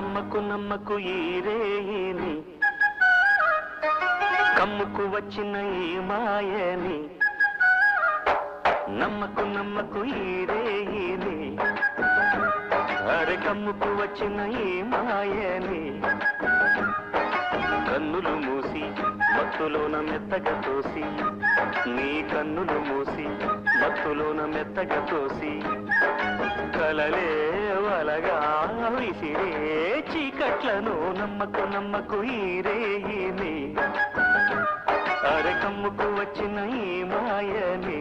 నమ్మకు నమ్మకు ఈ రేయిని కమ్ముకు వచ్చిన ఈ మాయని నమ్మకు నమ్మకు ఈ రేయిని అరే కమ్ముకు వచ్చిన ఈ మాయని కన్నులు మూసి మత్తులోన మెత్తగా తోసి నీ కన్నులు మూసి మత్తులోన మెత్తగా తోసి కలలే వలగా విసిరే చీకట్లను నమ్మకు నమ్మకు ఈ రేయిని అరే కమ్ముకు వచ్చిన ఈ మాయని